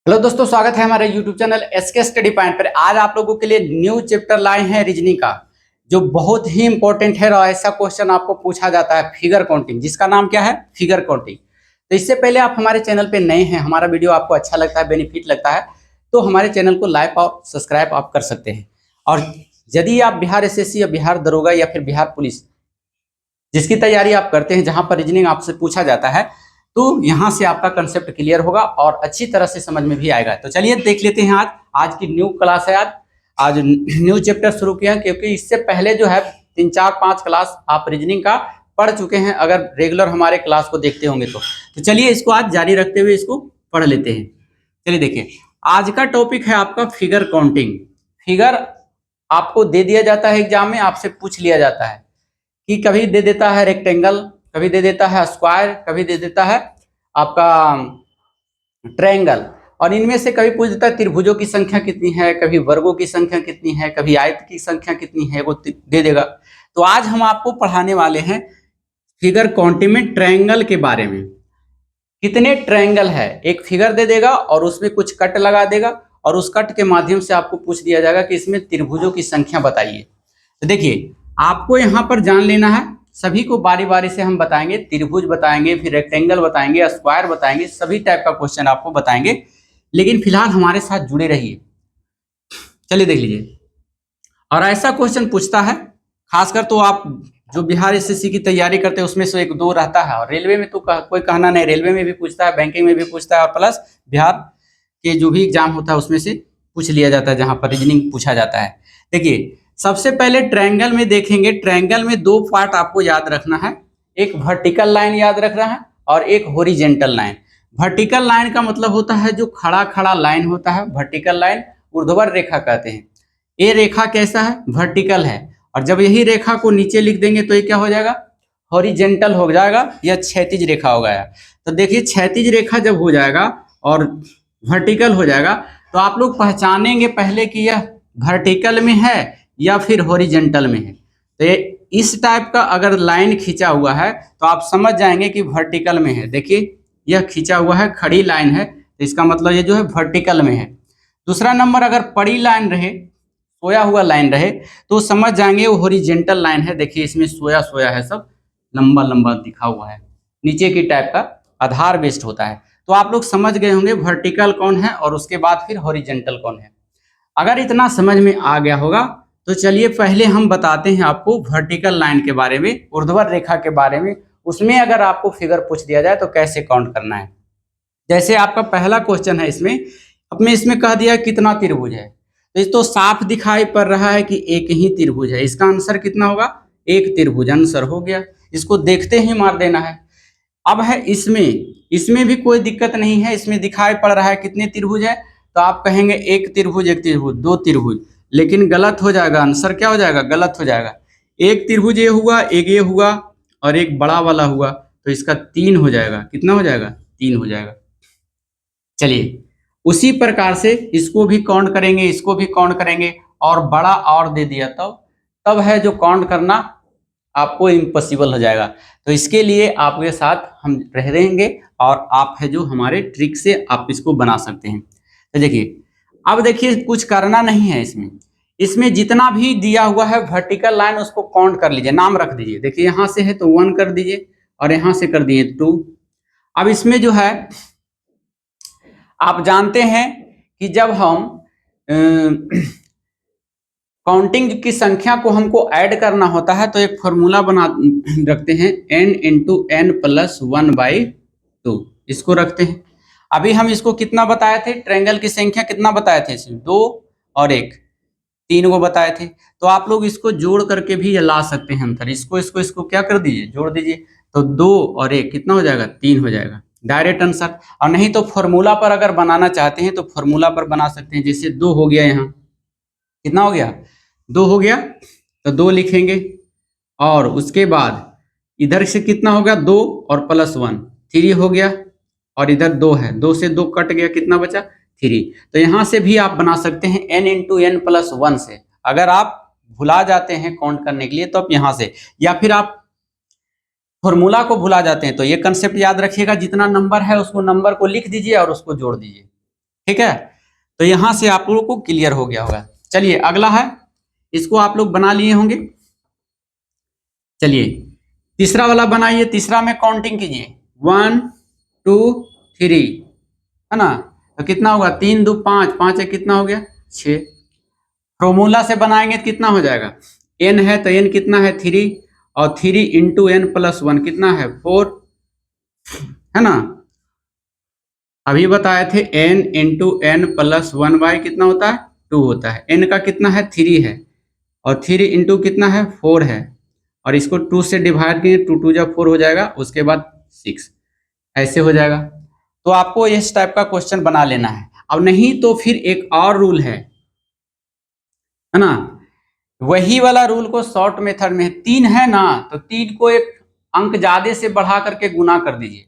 Hello दोस्तों, स्वागत है हमारे YouTube channel SK study point पर। आज आप लोगों के लिए न्यू चैप्टर लाए हैं रीजनिंग का, जो बहुत ही इंपॉर्टेंट है और ऐसा क्वेश्चन आपको पूछा जाता है फिगर काउंटिंग, जिसका नाम क्या है, फिगर काउंटिंग। तो इससे पहले आप हमारे चैनल पे नए हैं, हमारा वीडियो आपको अच्छा लगता है, बेनिफिट लगता है, तो हमारे चैनल को लाइक और सब्सक्राइब आप कर सकते हैं। और यदि आप बिहार एसएससी या बिहार दरोगा या फिर बिहार पुलिस जिसकी तैयारी आप करते हैं, जहां पर रीजनिंग आपसे पूछा जाता है, तो यहां से आपका कंसेप्ट क्लियर होगा और अच्छी तरह से समझ में भी आएगा। तो चलिए देख लेते हैं आज की न्यू क्लास है। आज न्यू चैप्टर शुरू किया, क्योंकि इससे पहले जो है 3-4-5 क्लास आप रीजनिंग का पढ़ चुके हैं, अगर रेगुलर हमारे क्लास को देखते होंगे तो चलिए इसको आज जारी रखते हुए इसको पढ़ लेते हैं। चलिए देखिए, आज का टॉपिक है आपका फिगर काउंटिंग। फिगर आपको दे दिया जाता है एग्जाम में, आपसे पूछ लिया जाता है कि कभी दे देता है रेक्टेंगल, कभी दे देता है स्क्वायर, कभी दे देता है आपका ट्रायंगल, और इनमें से कभी पूछ देता है त्रिभुजों की संख्या कितनी है, कभी वर्गों की संख्या कितनी है, कभी आयत की संख्या कितनी है, वो दे देगा। तो आज हम आपको पढ़ाने वाले हैं फिगर काउंटिंग में ट्रायंगल के बारे में। कितने ट्रायंगल है, एक फिगर दे देगा और उसमें कुछ कट लगा देगा, और उस कट के माध्यम से आपको पूछ दिया जाएगा कि इसमें त्रिभुजों की संख्या बताइए। तो देखिए, आपको यहाँ पर जान लेना है, सभी को बारी बारी से हम बताएंगे। त्रिभुज बताएंगे, फिर रेक्टेंगल बताएंगे, स्क्वायर बताएंगे, सभी टाइप का क्वेश्चन आपको बताएंगे, लेकिन फिलहाल हमारे साथ जुड़े रहिए। चलिए देख लीजिए, और ऐसा क्वेश्चन पूछता है खासकर तो आप जो बिहार एसएससी की तैयारी करते हैं उसमें से एक दो रहता है, और रेलवे में तो कोई कहना नहीं, रेलवे में भी पूछता है, बैंकिंग में भी पूछता है, और प्लस बिहार के जो भी एग्जाम होता है उसमें से पूछ लिया जाता है, जहां पर रीजनिंग पूछा जाता है। देखिए, सबसे पहले ट्रायंगल में देखेंगे। ट्रायंगल में दो पार्ट आपको याद रखना है, एक वर्टिकल लाइन याद रखना है और एक हॉरिजेंटल लाइन। वर्टिकल लाइन का मतलब होता है जो खड़ा खड़ा लाइन होता है, वर्टिकल लाइन, ऊर्ध्वाधर रेखा कहते हैं। ये रेखा कैसा है, वर्टिकल है, और जब यही रेखा को नीचे लिख देंगे तो ये क्या हो जाएगा, हॉरिजेंटल हो जाएगा, या क्षैतिज रेखा हो गया। तो देखिए, क्षैतिज रेखा जब हो जाएगा और वर्टिकल हो जाएगा, तो आप लोग पहचानेंगे पहले कि यह वर्टिकल में है या फिर हॉरिजेंटल में है। तो ये इस टाइप का अगर लाइन खींचा हुआ है तो आप समझ जाएंगे कि वर्टिकल में है। देखिए, यह खींचा हुआ है, खड़ी लाइन है, तो इसका मतलब ये जो है वर्टिकल में है। दूसरा नंबर, अगर पड़ी लाइन रहे, सोया हुआ लाइन रहे, तो समझ जाएंगे वो हॉरिजेंटल लाइन है। देखिए, इसमें सोया सोया है, सब लंबा लंबा दिखा हुआ है, नीचे की टाइप का आधार बेस्ड होता है। तो आप लोग समझ गए होंगे वर्टिकल कौन है और उसके बाद फिर हॉरिजेंटल कौन है। अगर इतना समझ में आ गया होगा तो चलिए पहले हम बताते हैं आपको वर्टिकल लाइन के बारे में, ऊर्ध्वाधर रेखा के बारे में। उसमें अगर आपको फिगर पूछ दिया जाए तो कैसे काउंट करना है। जैसे आपका पहला क्वेश्चन है, इसमें अपने इसमें कह दिया कितना त्रिभुज है, तो इस तो साफ दिखाई पड़ रहा है कि एक ही त्रिभुज है। इसका आंसर कितना होगा, एक त्रिभुज, आंसर हो गया। इसको देखते ही मार देना है। अब है इसमें भी कोई दिक्कत नहीं है, इसमें दिखाई पड़ रहा है कितने त्रिभुज है, तो आप कहेंगे एक त्रिभुज, एक त्रिभुज, दो त्रिभुज, लेकिन गलत हो जाएगा, आंसर क्या हो जाएगा, गलत हो जाएगा। एक त्रिभुज ये हुआ, एक ये हुआ, और एक बड़ा वाला हुआ, तो इसका तीन हो जाएगा। कितना हो जाएगा, तीन हो जाएगा। चलिए, उसी प्रकार से इसको भी काउंट करेंगे, इसको भी काउंट करेंगे, और बड़ा और दे दिया तब है जो काउंट करना आपको इम्पॉसिबल हो जाएगा। तो इसके लिए आपके साथ हम रह रहेंगे, और आप है जो हमारे ट्रिक से आप इसको बना सकते हैं। तो देखिए, अब देखिए कुछ करना नहीं है इसमें जितना भी दिया हुआ है वर्टिकल लाइन उसको काउंट कर लीजिए, नाम रख दीजिए। देखिए, यहाँ से है तो 1 कर दीजिए, और यहाँ से कर दिए 2। अब इसमें जो है आप जानते हैं कि जब हम काउंटिंग की संख्या को हमको ऐड करना होता है तो एक फॉर्मूला बना रखते हैं, n इंटू एन प्लस 1/2, इसको रखते हैं। अभी हम इसको कितना बताए थे, ट्रायंगल की संख्या कितना बताए थे, इसमें 2 और 1, 3 को बताए थे। तो आप लोग इसको जोड़ करके भी ला सकते हैं अंतर, इसको क्या कर दीजिए, जोड़ दीजिए, तो 2 और 1 कितना हो जाएगा, 3 हो जाएगा, डायरेक्ट आंसर। और नहीं तो फॉर्मूला पर अगर बनाना चाहते हैं तो फॉर्मूला पर बना सकते हैं। जैसे 2 हो गया, यहाँ कितना हो गया, 2 हो गया, तो 2 लिखेंगे, और उसके बाद इधर से कितना होगा, 2 और प्लस 1, 3 हो गया, और इधर 2 है, 2 से 2 कट गया, कितना बचा, 3। तो यहाँ से भी आप बना सकते हैं n इंटू एन प्लस 1 से। अगर आप भुला जाते हैं काउंट करने के लिए तो आप यहाँ से, या फिर आप फॉर्मूला को भुला जाते हैं तो ये कंसेप्ट याद रखिएगा, जितना नंबर है उसको नंबर को लिख दीजिए और उसको जोड़ दीजिए। ठीक है, तो यहां से आप लोगों को क्लियर हो गया होगा। चलिए अगला है, इसको आप लोग बना लिए होंगे। चलिए तीसरा वाला बनाइए, तीसरा में काउंटिंग कीजिए 1 2 3, है ना। तो कितना होगा, 3 2 5, 5 एक कितना हो गया 6। फॉर्मूला से बनाएंगे तो कितना हो जाएगा, n है तो n कितना है 3, और 3 इंटू n प्लस 1 कितना है 4, है ना। अभी बताए थे n into n plus 1 by कितना होता है 2 होता है। n का कितना है 3 है, और 3 इंटू कितना है 4 है, और इसको 2 से डिवाइड करेंगे, 2 2 जब 4 हो जाएगा, उसके बाद 6 ऐसे हो जाएगा। तो आपको इस टाइप का क्वेश्चन बना लेना है। अब नहीं तो फिर एक और रूल है ना, वही वाला रूल को शॉर्ट मेथड में 3 है ना, तो 3 को एक अंक ज्यादा से बढ़ा करके गुना कर दीजिए।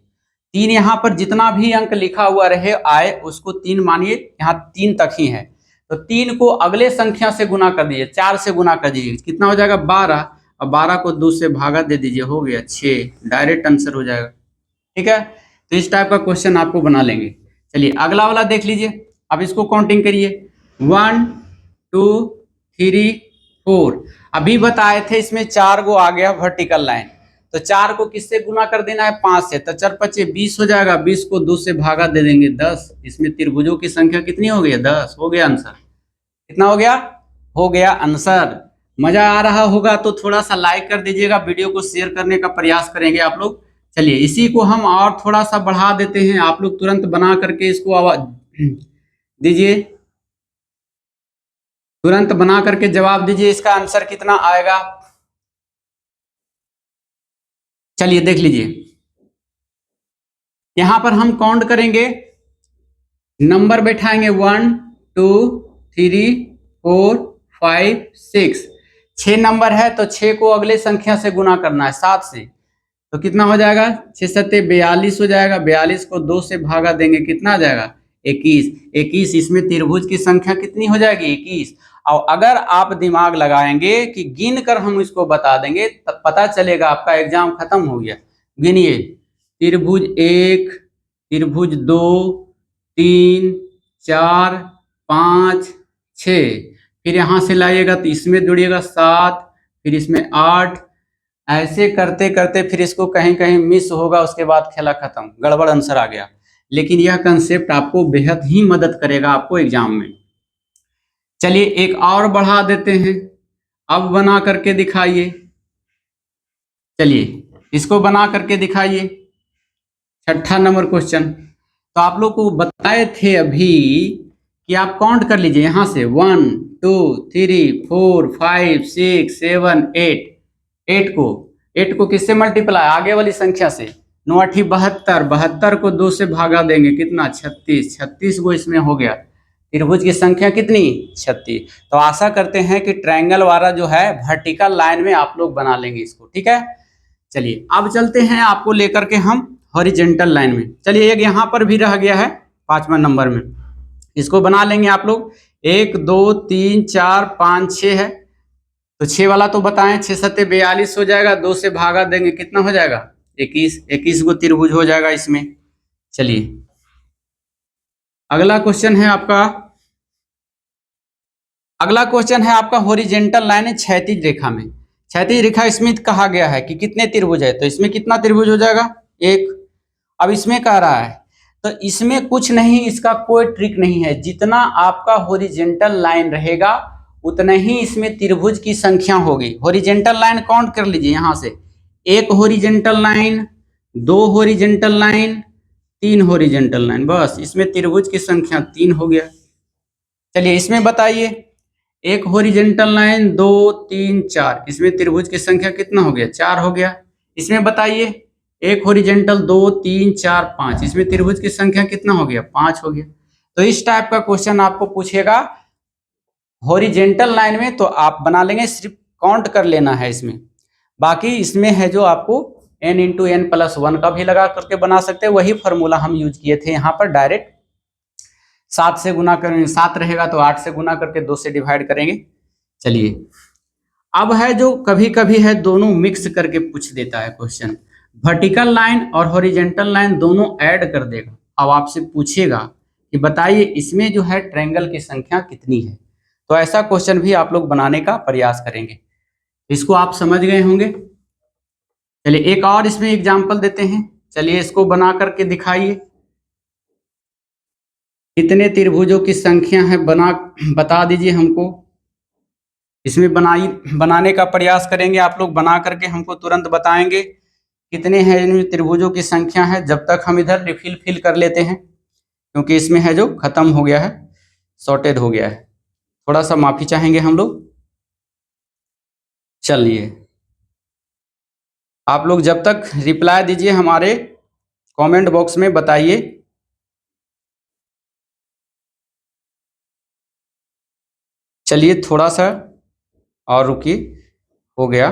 3 यहाँ पर जितना भी अंक लिखा हुआ रहे आए उसको 3 मानिए, यहाँ 3 तक ही है, तो 3 को अगले संख्या से गुना कर दीजिए, 4 से गुना कर दीजिए, कितना हो जाएगा 12, और 12 को 2 से भागा दे दीजिए, हो गया 6, डायरेक्ट आंसर हो जाएगा। ठीक है, तो इस टाइप का क्वेश्चन आपको बना लेंगे। चलिए अगला वाला देख लीजिए, अब इसको काउंटिंग करिए 1 2 3 4। अभी बताए थे इसमें 4 गो आ गया वर्टिकल लाइन, तो 4 को किससे गुना कर देना है 5 से, तो 4 5 20 हो जाएगा, 20 को 2 से भागा दे देंगे 10। इसमें त्रिभुजों की संख्या कितनी हो गई 10, हो गया आंसर। कितना हो गया आंसर। मजा आ रहा होगा तो थोड़ा सा लाइक कर दीजिएगा, वीडियो को शेयर करने का प्रयास करेंगे आप लोग। चलिए इसी को हम और थोड़ा सा बढ़ा देते हैं, आप लोग तुरंत बना करके इसको आवाज दीजिए, तुरंत बना करके जवाब दीजिए, इसका आंसर कितना आएगा। चलिए देख लीजिए, यहां पर हम काउंट करेंगे, नंबर बैठाएंगे 1 2 3 4 5 6, 6 नंबर है तो 6 को अगले संख्या से गुना करना है 7 से, तो कितना हो जाएगा 6 सत्ते 42 हो जाएगा, 42 को 2 से भागा देंगे, कितना आ जाएगा 21, 21 इसमें त्रिभुज की संख्या कितनी हो जाएगी 21। और अगर आप दिमाग लगाएंगे कि गिन कर हम इसको बता देंगे तब पता चलेगा आपका एग्जाम खत्म हो गया। गिनिए, त्रिभुज 1, त्रिभुज 2, 3 4 5 6, फिर यहां से लाइएगा तो इसमें जुड़िएगा 7, फिर इसमें 8, ऐसे करते करते फिर इसको कहीं कहीं मिस होगा, उसके बाद खेला खत्म, गड़बड़ आंसर आ गया। लेकिन यह कंसेप्ट आपको बेहद ही मदद करेगा आपको एग्जाम में। चलिए एक और बढ़ा देते हैं, अब बना करके दिखाइए। चलिए इसको बना करके दिखाइए, 6ठा नंबर क्वेश्चन। तो आप लोग को बताए थे अभी कि आप काउंट कर लीजिए यहां से 1 2 3 4 5 6 7 8, 8 को किससे मल्टीप्लाई, आगे वाली संख्या से, 9 8 72, 72 को 2 से भागा देंगे, कितना 36, 36 को इसमें हो गया, त्रिभुज की संख्या कितनी 36। तो आशा करते हैं कि ट्रायंगल वाला जो है वर्टिकल लाइन में आप लोग बना लेंगे इसको। ठीक है, चलिए अब चलते हैं आपको लेकर के हम हॉरिजेंटल लाइन में। चलिए एक यहाँ पर भी रह गया है 5वां नंबर में, इसको बना लेंगे आप लोग। 1 2 3 4 5 6 है, तो 6 वाला तो बताएं, 6 सत्ते 42 हो जाएगा, 2 से भागा देंगे, कितना हो जाएगा 21, 21 को त्रिभुज हो जाएगा इसमें। चलिए अगला क्वेश्चन है आपका, अगला क्वेश्चन है आपका हॉरिजेंटल लाइन है क्षैतिज रेखा में। क्षैतिज रेखा इसमें कहा गया है कि कितने त्रिभुज है, तो इसमें कितना त्रिभुज हो जाएगा 1। अब इसमें कह रहा है, तो इसमें कुछ नहीं, इसका कोई ट्रिक नहीं है, जितना आपका हॉरिजेंटल लाइन रहेगा उतना ही इसमें त्रिभुज की संख्या होगी। हॉरिजेंटल लाइन काउंट कर लीजिए, यहां से 1 horizontal line, 2 horizontal line, 3 horizontal line, बस इसमें त्रिभुज की संख्या 3 हो गया। चलिए इसमें बताइए, 1 हॉरिजेंटल लाइन 2 3 4, इसमें त्रिभुज की संख्या कितना हो गया 4 हो गया। इसमें बताइए 1 हॉरिजेंटल 2 3 4 5, इसमें त्रिभुज की संख्या कितना हो गया 5 हो गया। तो इस टाइप का क्वेश्चन आपको पूछेगा हॉरिजेंटल लाइन में, तो आप बना लेंगे, सिर्फ काउंट कर लेना है इसमें। बाकी इसमें है जो आपको n इंटू n प्लस 1 का भी लगा करके बना सकते हैं, वही फॉर्मूला हम यूज किए थे यहाँ पर। डायरेक्ट 7 से गुना करेंगे, 7 रहेगा तो 8 से गुना करके 2 से डिवाइड करेंगे। चलिए अब है जो कभी कभी है दोनों मिक्स करके पूछ देता है क्वेश्चन, वर्टिकल लाइन और हॉरिजेंटल लाइन दोनों ऐड कर देगा। अब आपसे पूछेगा कि बताइए इसमें जो है ट्रायंगल की संख्या कितनी है। तो ऐसा क्वेश्चन भी आप लोग बनाने का प्रयास करेंगे। इसको आप समझ गए होंगे। चलिए एक और इसमें एग्जाम्पल देते हैं। चलिए इसको बना करके दिखाइए। कितने त्रिभुजों की संख्या है बता दीजिए हमको। इसमें बनाने का प्रयास करेंगे आप लोग, बना करके हमको तुरंत बताएंगे कितने हैं इनमें त्रिभुजों की संख्या है। जब तक हम इधर रिफिल कर लेते हैं, क्योंकि इसमें है जो खत्म हो गया है, सॉर्टेड हो गया है। थोड़ा सा माफी चाहेंगे हम लोग। चलिए आप लोग जब तक रिप्लाई दीजिए हमारे कमेंट बॉक्स में बताइए। चलिए थोड़ा सा और रुकिए, हो गया।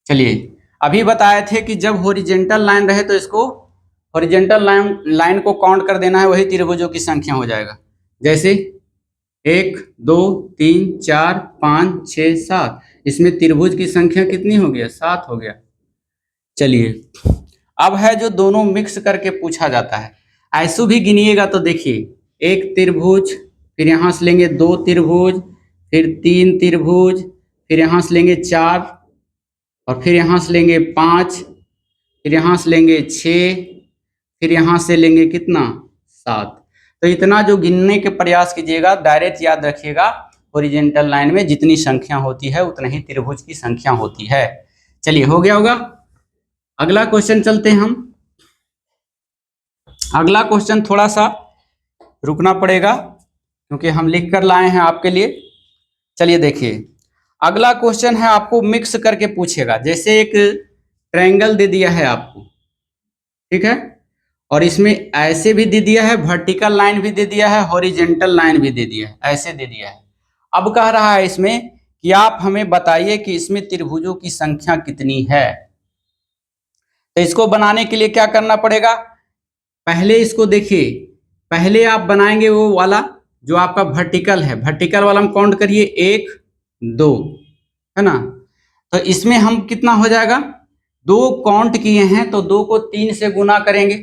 चलिए अभी बताए थे कि जब हॉरिजेंटल लाइन रहे तो इसको हॉरिजेंटल लाइन को काउंट कर देना है, वही त्रिभुजों की संख्या हो जाएगा। जैसे 1 2 3 4 5 6 7, इसमें त्रिभुज की संख्या कितनी हो गया? 7 हो गया। चलिए अब है जो दोनों मिक्स करके पूछा जाता है। ऐसो भी गिनिएगा तो देखिए, एक त्रिभुज, फिर यहाँ से लेंगे 2 त्रिभुज, फिर 3 त्रिभुज, फिर यहाँ से लेंगे 4, और फिर यहाँ से लेंगे 5, फिर यहाँ से लेंगे 6, फिर यहाँ से लेंगे कितना? 7। तो इतना जो गिनने के प्रयास कीजिएगा, डायरेक्ट याद रखिएगा, हॉरिजॉन्टल लाइन में जितनी संख्या होती है उतना ही त्रिभुज की संख्या होती है। चलिए हो गया होगा। अगला क्वेश्चन चलते हैं हम। अगला क्वेश्चन थोड़ा सा रुकना पड़ेगा क्योंकि हम लिख कर लाए हैं आपके लिए। चलिए देखिए अगला क्वेश्चन है, आपको मिक्स करके पूछेगा। जैसे एक ट्रायंगल दे दिया है आपको, ठीक है, और इसमें ऐसे भी दे दिया है, वर्टिकल लाइन भी दे दिया है, हॉरिजॉन्टल लाइन भी दे दिया है, ऐसे दे दिया है। अब कह रहा है इसमें कि आप हमें बताइए कि इसमें त्रिभुजों की संख्या कितनी है। तो इसको बनाने के लिए क्या करना पड़ेगा? पहले इसको देखिए, पहले आप बनाएंगे वो वाला जो आपका वर्टिकल है, वर्टिकल वाला हम काउंट करिए 1 2, है ना। तो इसमें हम कितना हो जाएगा? 2 काउंट किए हैं तो 2 को 3 से गुना करेंगे,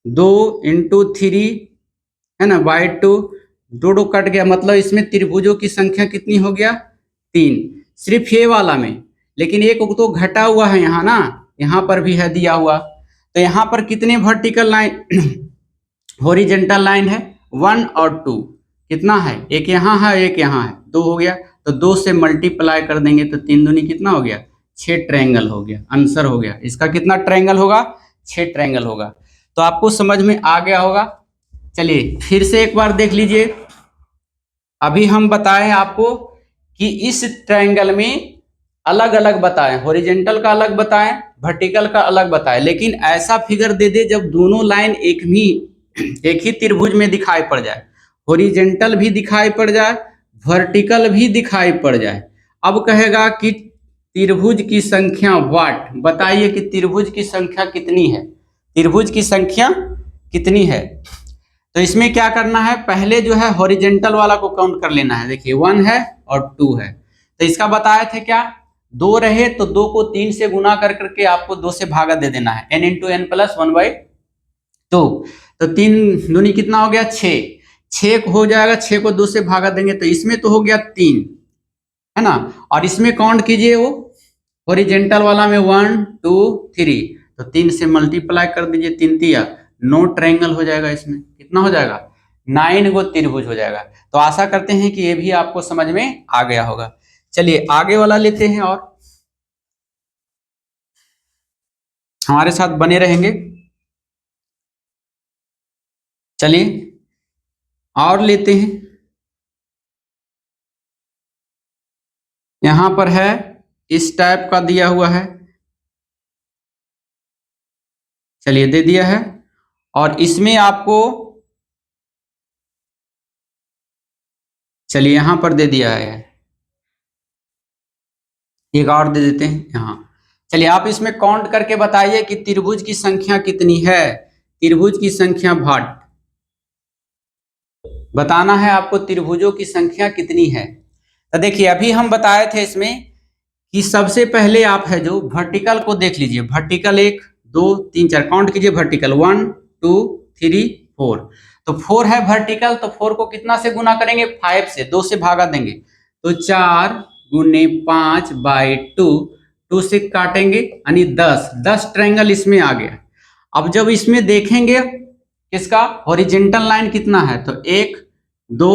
2 × 3, है ना, बाई 2, 2 कट गया, मतलब इसमें त्रिभुजों की संख्या कितनी हो गया? 3। सिर्फ ये वाला में, लेकिन एक तो घटा हुआ है यहाँ ना, यहाँ पर भी है दिया हुआ। तो यहाँ पर कितने वर्टिकल लाइन हॉरिजॉन्टल लाइन है? 1 और 2। कितना है? एक यहाँ है, एक यहाँ है, 2 हो गया। तो 2 से मल्टीप्लाई कर देंगे तो 3 दूनी कितना हो गया? 6 ट्रायंगल हो गया। आंसर हो गया इसका कितना ट्रायंगल होगा? 6 ट्रायंगल होगा। तो आपको समझ में आ गया होगा। चलिए फिर से एक बार देख लीजिए। अभी हम बताएं आपको कि इस ट्रायंगल में अलग अलग बताएं, हॉरिजॉन्टल का अलग बताएं, वर्टिकल का अलग बताएं, लेकिन ऐसा फिगर दे दे जब दोनों लाइन एक ही त्रिभुज में दिखाई पड़ जाए, हॉरिजॉन्टल भी दिखाई पड़ जाए, वर्टिकल भी दिखाई पड़ जाए। अब कहेगा कि त्रिभुज की संख्या व्हाट, बताइए कि त्रिभुज की संख्या कितनी है, त्रिभुज की संख्या कितनी है। तो इसमें क्या करना है? पहले जो है हॉरिजॉन्टल वाला को काउंट कर लेना है। देखिए 1 है और 2 है। तो इसका बताए थे क्या? 2 रहे तो 2 को 3 से गुना कर करके आपको 2 से भागा दे देना है, n × n + 1/2। तो 3 दूनी कितना हो गया? 6। 6 हो जाएगा, 6 को 2 से भागा देंगे तो इसमें तो हो गया 3, है ना। और इसमें काउंट कीजिए, वो हॉरिजॉन्टल वाला में 1 2 3, तो 3 से मल्टीप्लाई कर दीजिए, 3 तिया 9 ट्रायंगल हो जाएगा। इसमें कितना हो जाएगा? 9 गो त्रिभुज हो जाएगा। तो आशा करते हैं कि ये भी आपको समझ में आ गया होगा। चलिए आगे वाला लेते हैं और हमारे साथ बने रहेंगे। चलिए और लेते हैं। यहां पर है इस टाइप का दिया हुआ है। चलिए दे दिया है, और इसमें आपको, चलिए यहां पर दे दिया है, एक और दे देते हैं यहाँ। चलिए आप इसमें काउंट करके बताइए कि त्रिभुज की संख्या कितनी है। त्रिभुज की संख्या भाट बताना है आपको, त्रिभुजों की संख्या कितनी है। तो देखिए अभी हम बताए थे इसमें कि सबसे पहले आप है जो वर्टिकल को देख लीजिए, वर्टिकल 1 2 3 4, काउंट कीजिए वर्टिकल 1 2 3 4। तो 4 है वर्टिकल, तो 4 को कितना से गुना करेंगे? 5 से, 2 से भागा देंगे तो 4 गुने 5 बाई 2, 2 से काटेंगे यानी 10 ट्रायंगल इसमें आ गया। अब जब इसमें देखेंगे किसका हॉरिजेंटल लाइन कितना है, तो 1 2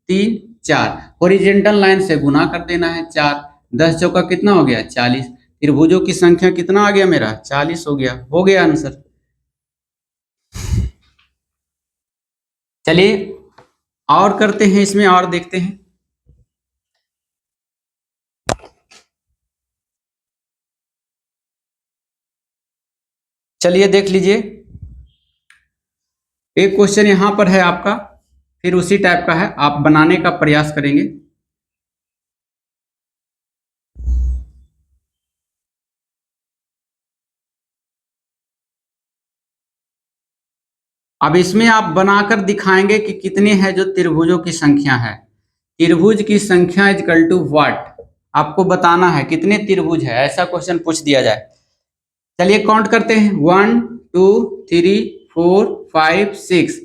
3 4, हॉरिजेंटल लाइन से गुना कर देना है 4, 10 चौका कितना हो गया 40, त्रिभुजों की संख्या कितना आ गया मेरा 40 हो गया आंसर। चलिए और करते हैं, इसमें और देखते हैं। चलिए देख लीजिए, एक क्वेश्चन यहां पर है आपका, फिर उसी टाइप का है, आप बनाने का प्रयास करेंगे। अब इसमें आप बनाकर दिखाएंगे कि कितने हैं जो त्रिभुजों की संख्या है। त्रिभुज की संख्या इज इक्वल टू व्हाट, आपको बताना है कितने त्रिभुज है, ऐसा क्वेश्चन पूछ दिया जाए। चलिए काउंट करते हैं, 1 2 3 4 5 6,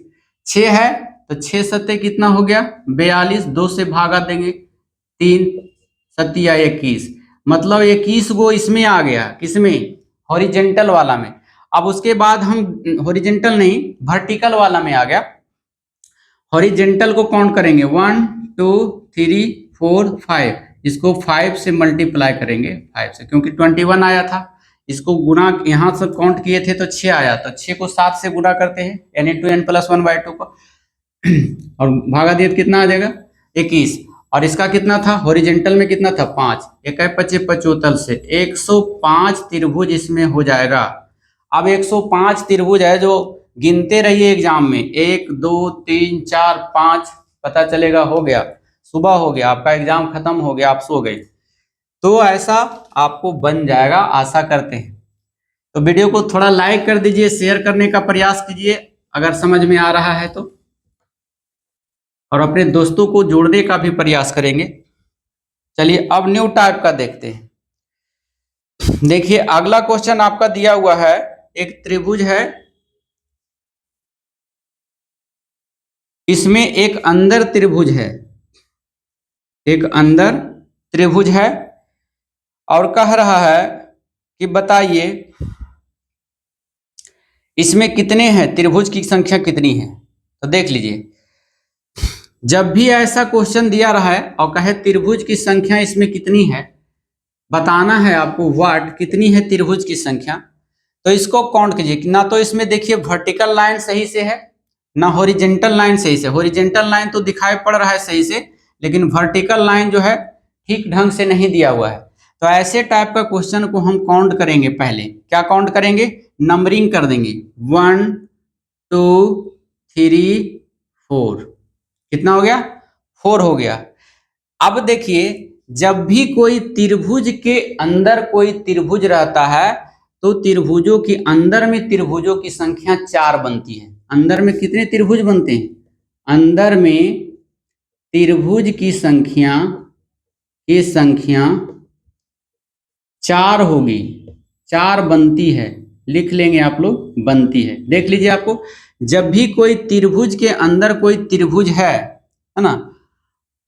6 है तो 6 सत्ते कितना हो गया 42, 2 से भागा देंगे 3 सत्तिया 21, मतलब 21 गो इसमें आ गया, किसमें हॉरिजेंटल वाला में। अब उसके बाद हम हॉरिजेंटल नहीं वर्टिकल वाला में आ गया, हॉरिजेंटल को काउंट करेंगे 1 2 3 4 5, इसको 5 से मल्टीप्लाई करेंगे 5 से, क्योंकि 21 आया था, इसको गुना यहां से काउंट किए थे तो 6 आया, तो 6 को 7 से गुना करते हैं यानी 2n+1/2 को और भागा दिए कितना आ जाएगा 21, और इसका कितना था हॉरिजेंटल में कितना था 5, 1 5 75 से 105 त्रिभुज इसमें हो जाएगा। अब 105 त्रिभुज है जो गिनते रहिए एग्जाम में, 1 2 3 4 5, पता चलेगा हो गया, सुबह हो गया आपका एग्जाम खत्म हो गया, आप सो गए, तो ऐसा आपको बन जाएगा, आशा करते हैं। तो वीडियो को थोड़ा लाइक कर दीजिए, शेयर करने का प्रयास कीजिए अगर समझ में आ रहा है तो, और अपने दोस्तों को जोड़ने का भी प्रयास करेंगे। चलिए अब न्यू टाइप का देखते हैं। देखिए अगला क्वेश्चन आपका दिया हुआ है, एक त्रिभुज है, इसमें एक अंदर त्रिभुज है, एक अंदर त्रिभुज है और कह रहा है कि बताइए इसमें कितने हैं, त्रिभुज की संख्या कितनी है। तो देख लीजिए, जब भी ऐसा क्वेश्चन दिया रहा है और कहे त्रिभुज की संख्या इसमें कितनी है, बताना है आपको व्हाट कितनी है त्रिभुज की संख्या, तो इसको काउंट कीजिए। ना तो इसमें देखिए वर्टिकल लाइन सही से है, ना हॉरिजेंटल लाइन सही से, हॉरिजेंटल लाइन तो दिखाई पड़ रहा है सही से, लेकिन वर्टिकल लाइन जो है ठीक ढंग से नहीं दिया हुआ है। तो ऐसे टाइप का क्वेश्चन को हम काउंट करेंगे, पहले क्या काउंट करेंगे, नंबरिंग कर देंगे 1 2 3 4, कितना हो गया 4 हो गया। अब देखिए जब भी कोई त्रिभुज के अंदर कोई त्रिभुज रहता है तो त्रिभुजों के अंदर में त्रिभुजों की संख्या 4 बनती है। अंदर में कितने त्रिभुज बनते हैं, अंदर में त्रिभुज की संख्या 4 होगी, 4 बनती है, लिख लेंगे आप लोग बनती है। देख लीजिए आपको, जब भी कोई त्रिभुज के अंदर कोई त्रिभुज है ना,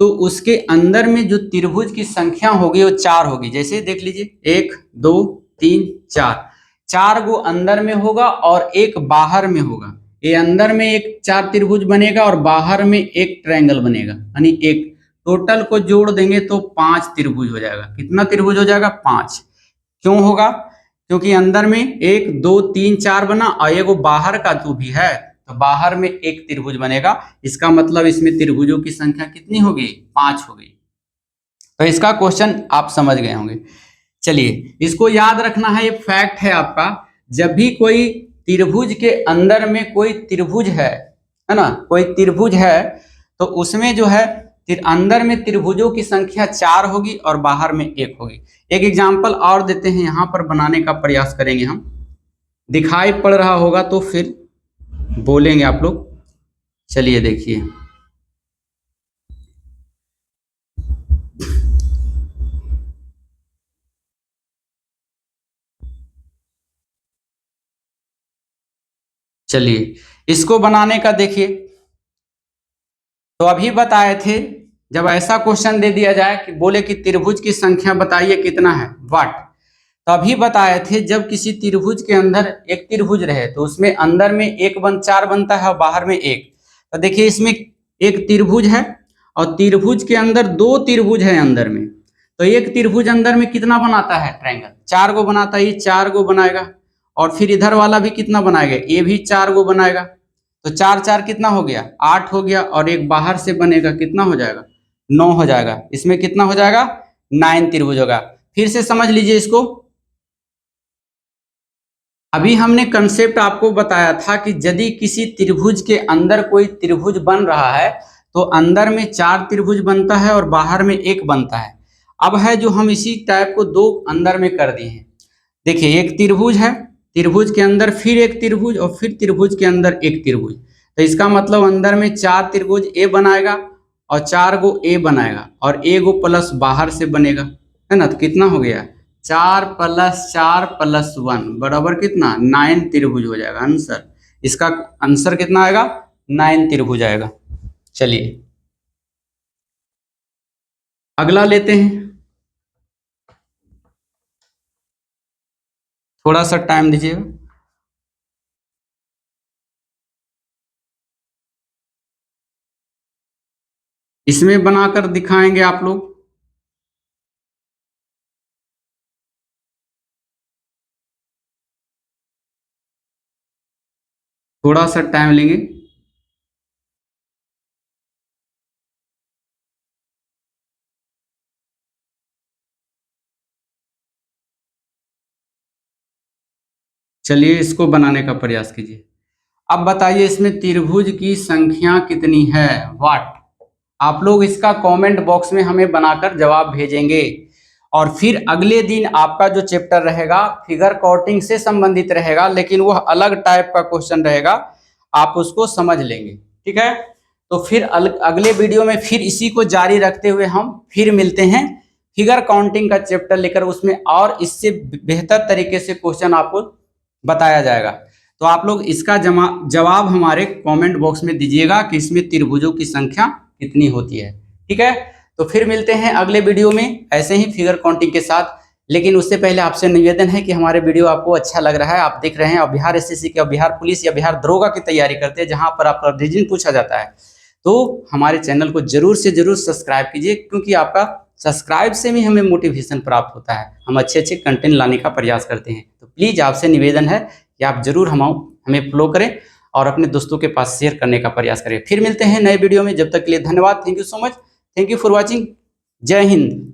तो उसके अंदर में जो त्रिभुज की संख्या होगी वो 4 होगी। जैसे देख लीजिए 1 2 3 4, 4 गो अंदर में होगा और एक बाहर में होगा। ये अंदर में एक 4 त्रिभुज बनेगा और बाहर में एक ट्रायंगल बनेगा, यानी एक टोटल को जोड़ देंगे तो 5 त्रिभुज हो जाएगा। कितना त्रिभुज हो जाएगा 5। क्यों होगा, क्योंकि अंदर में 1 2 3 4 बना और एगो बाहर का जो भी है तो बाहर में एक त्रिभुज बनेगा, इसका मतलब इसमें त्रिभुजों की संख्या कितनी होगी 5 होगी। तो इसका क्वेश्चन आप समझ गए होंगे। चलिए इसको याद रखना है, ये फैक्ट है आपका, जब भी कोई त्रिभुज के अंदर में कोई त्रिभुज है ना, कोई त्रिभुज है तो उसमें जो है अंदर में त्रिभुजों की संख्या 4 होगी और बाहर में 1 होगी। एक एग्जाम्पल और देते हैं, यहां पर बनाने का प्रयास करेंगे हम, दिखाई पड़ रहा होगा तो फिर बोलेंगे आप लोग। चलिए देखिए, चलिए इसको बनाने का देखिए, तो अभी बताए थे जब ऐसा क्वेश्चन दे दिया जाए कि बोले कि त्रिभुज की संख्या बताइए कितना है, व्हाट। तो अभी बताए थे जब किसी त्रिभुज के अंदर एक त्रिभुज रहे तो उसमें अंदर में चार बनता है और बाहर में एक। तो देखिए इसमें एक त्रिभुज है और त्रिभुज के अंदर दो त्रिभुज है अंदर में, तो एक त्रिभुज अंदर में कितना बनाता है, ट्रायंगल, चार गो बनाता है, ये चार गो बनाएगा। और फिर इधर वाला भी कितना बनाएगा, ये भी चार गो बनाएगा। तो चार चार कितना हो गया, 8 हो गया। और एक बाहर से बनेगा, कितना हो जाएगा, 9 हो जाएगा। इसमें कितना हो जाएगा, 9 त्रिभुज होगा। फिर से समझ लीजिए इसको। अभी हमने कंसेप्ट आपको बताया था कि यदि किसी त्रिभुज के अंदर कोई त्रिभुज बन रहा है तो अंदर में 4 त्रिभुज बनता है और बाहर में एक बनता है। अब है जो हम इसी टाइप को दो अंदर में कर दिए हैं। देखिए एक त्रिभुज है, त्रिभुज के अंदर फिर एक त्रिभुज और फिर त्रिभुज के अंदर एक त्रिभुज। तो इसका मतलब अंदर में 4 त्रिभुज ए बनाएगा और 4 गो ए बनाएगा और ए गो प्लस बाहर से बनेगा, है ना। तो कितना हो गया, 4 + 4 + 1 बराबर कितना, 9 त्रिभुज हो जाएगा आंसर। इसका आंसर कितना आएगा, 9 त्रिभुज आएगा। चलिए अगला लेते हैं, थोड़ा सा टाइम दीजिएगा। इसमें बनाकर दिखाएंगे आप लोग। थोड़ा सा टाइम लेंगे। चलिए इसको बनाने का प्रयास कीजिए। अब बताइए इसमें त्रिभुज की संख्या कितनी है, व्हाट। आप लोग इसका कमेंट बॉक्स में हमें बनाकर जवाब भेजेंगे। और फिर अगले दिन आपका जो चैप्टर रहेगा फिगर काउंटिंग से संबंधित रहेगा, लेकिन वह अलग टाइप का क्वेश्चन रहेगा, आप उसको समझ लेंगे, ठीक है। तो फिर अगले वीडियो में फिर इसी को जारी रखते हुए हम फिर मिलते हैं फिगर काउंटिंग का चैप्टर लेकर, उसमें और इससे बेहतर तरीके से क्वेश्चन आपको बताया जाएगा। तो आप लोग इसका जवाब हमारे कमेंट बॉक्स में दीजिएगा कि इसमें त्रिभुजों की संख्या कितनी होती है, ठीक है। तो फिर मिलते हैं अगले वीडियो में ऐसे ही फिगर काउंटिंग के साथ। लेकिन उससे पहले आपसे निवेदन है कि हमारे वीडियो आपको अच्छा लग रहा है, आप देख रहे हैं और बिहार एसएससी के, बिहार पुलिस या बिहार दरोगा की तैयारी करते हैं जहां पर आपका रीजन पूछा जाता है, तो हमारे चैनल को जरूर से जरूर सब्सक्राइब कीजिए, क्योंकि आपका सब्सक्राइब से भी हमें मोटिवेशन प्राप्त होता है, हम अच्छे अच्छे कंटेंट लाने का प्रयास करते हैं। तो प्लीज आपसे निवेदन है कि आप जरूर हमें फॉलो करें और अपने दोस्तों के पास शेयर करने का प्रयास करें। फिर मिलते हैं नए वीडियो में, जब तक के लिए धन्यवाद। Thank you so much, thank you for watching. जय हिंद।